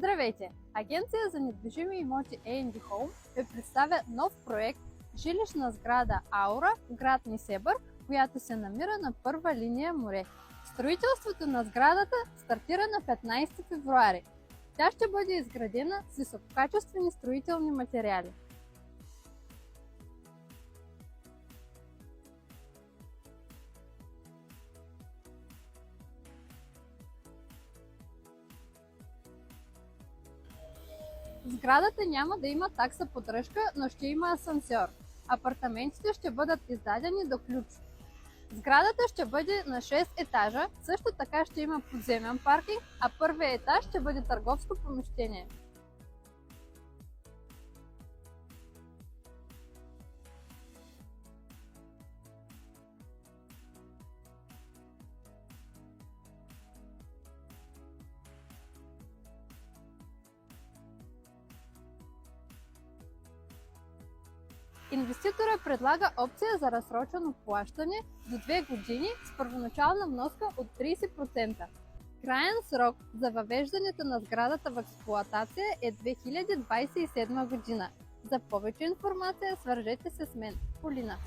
Здравейте! Агенция за недвижими имоти A&D Home ви представя нов проект жилищна сграда Аура в град Несебър, която се намира на първа линия море. Строителството на сградата стартира на 15 февруари. Тя ще бъде изградена с висококачествени строителни материали. Сградата няма да има такса поддръжка, но ще има асансьор. Апартаментите ще бъдат издадени до ключ. Сградата ще бъде на 6 етажа, също така ще има подземен паркинг, а първият етаж ще бъде търговско помещение. Инвеститорът предлага опция за разсрочено плащане до 2 години с първоначална вноска от 30%. Краен срок за въвеждането на сградата в експлоатация е 2027 година. За повече информация свържете се с мен, Полина.